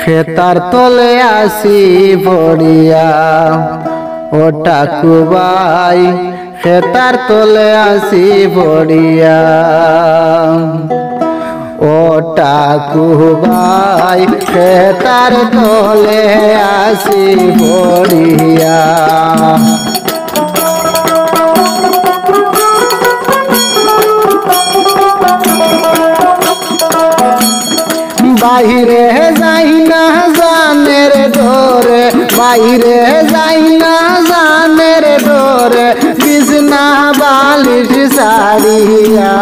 খেতার তলে আসি পড়িয়া ও ঠাকুরবাই খেতার তলে আসি পড়িয়া ও ঠাকুরবাই খেতার তলে আসি পড়িয়া বাইরে যাই না জানের ডোরে বাইরে যাই না জানের ডোরে বিছনা বালিশ ছাড়িয়া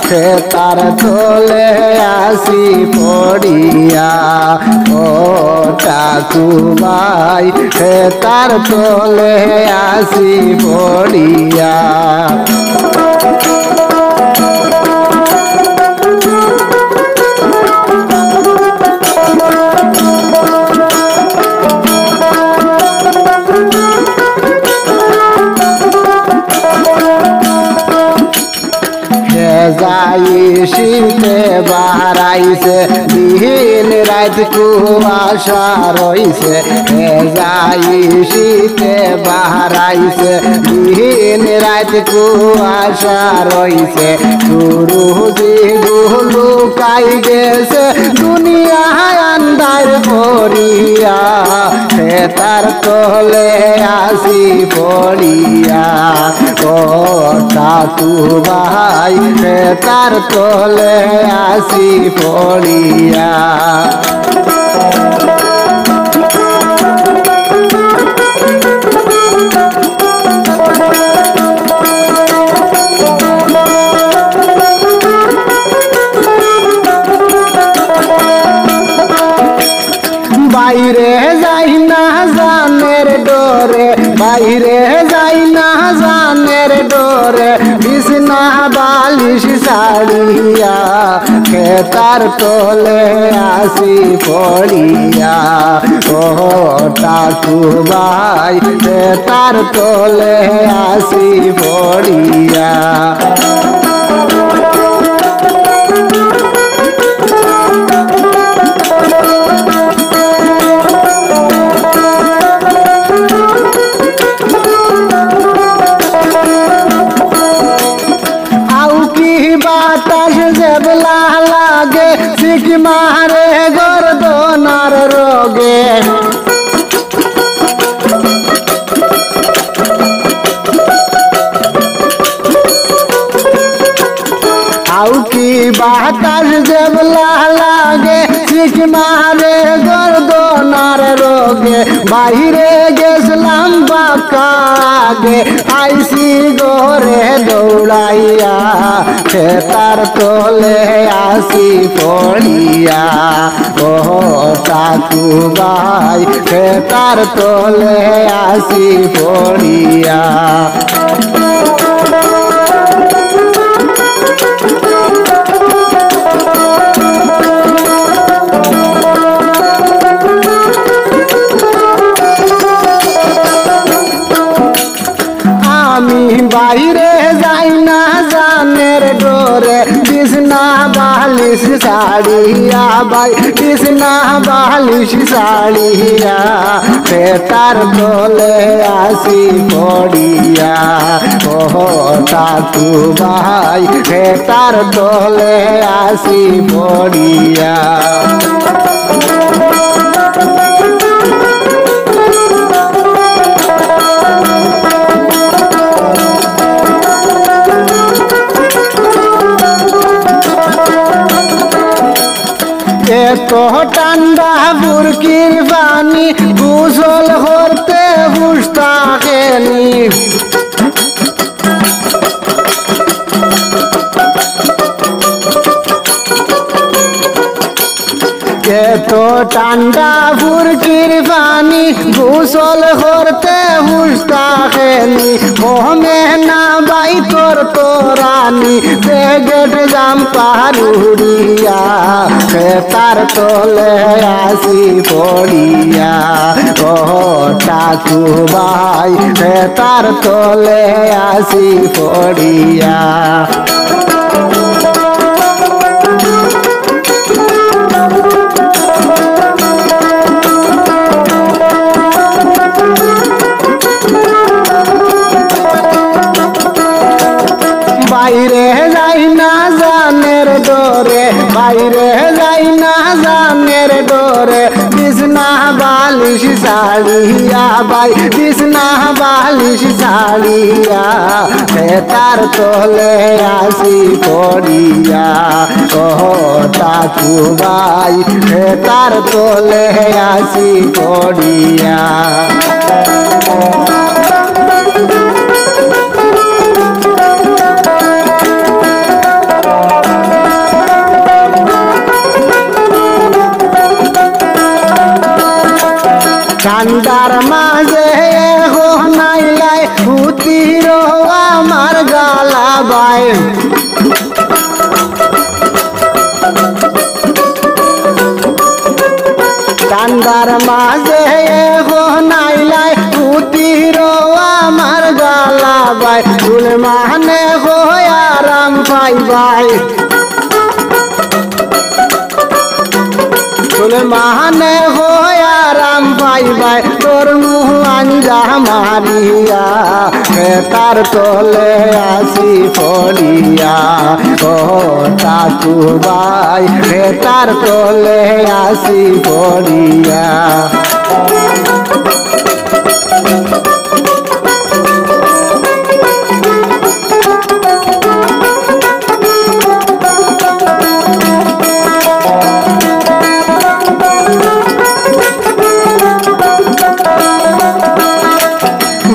খেতার তলে আসি পড়িয়া ও ঠাকুরবাই খেতার তলে আসি পড়িয়া যাই শীতে বাড়াইছে দিন রাত কুয়াশা রইছে যাই শীতে বাড়াইছে দিন রাত কুয়াশা রইছে সুরুজি গুলু কাই গেছে দুনিয়া আন্দার পড়িয়া খেতার তলে আসি পড়িয়া ও ঠাকুরবাই খেতার তলে আসি পড়িয়া বাইরে যাই না জানের ডোরে বাইরে যাই না জানের ডোরে বিছনা বালিশ ছাড়িয়া খেতার তলে আসি পড়িয়া ও ঠাকুরবাই খেতার তলে আসি পড়িয়া বাতাস জেবলা লাগে শিখ মারে গর্দনার রোগে আউকি বাতাস জেবলা লাগে শিখ মারে গর্দনার রোগে বাইরে গেছিলাম বাকাগে আইসি ঘরে দৌড়াইয়া খেতার তলে আসি পড়িয়া ও ঠাকুরবাই খেতার তলে আসি পড়িয়া আমি বাইরে যাই না জানের ডোরে বিছনা বালিশ ছাড়িয়া বাই বিছনা বালিশ ছাড়িয়া খেতার তলে আসি পড়িয়া ও ঠাকুরবাই খেতার তলে আসি পড়িয়া এত ঠান্ডা বুরকির পানি গোসল করতে হুশ থাকেনি এত ঠান্ডা বুরকির পানি গোসল করতে হুশ থাকেনি মোহমে না বাই তোর তোরানি বেগেট জাম পাহাড়ুড়িয়া খেতার তলে আসি পড়িয়া ও ঠাকুরবাই খেতার তলে আসি পড়িয়া জানের ডোরে বিছনা বালিশ শাড়িয়া ভাই বিছনা বালিশ শাড়িয়া তার তলে আসি পড়িয়া ও তাকু ভাই তার তলে আসি পড়িয়া ঠান্ডার মাঝে নাইলাই ভূতির আমার গালা বাই ঠান্ডার মাঝে নাইলাই ভূতির আমার গালা বাই চুল মানে আরাম পাই বাই চুল মানে আরাম পাই বাই তোর মুহ আঞ্জা মারিয়া তার তলে আসি পড়িয়া ও তাকু ভাই তার তলে আসি পড়িয়া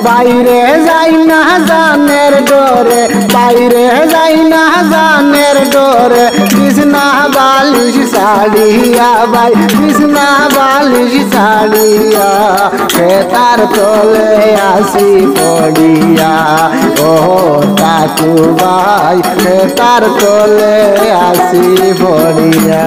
বাইরে যাই না জানের ডোরে বাইরে যাই না জানের ডোরে বিছনা বালিশ শাড়িয়া ভাই বিছনা বালিশ শাড়িয়া তার তলে আসি পড়িয়া ও তাকু ভাই তার তলে আসি পড়িয়া।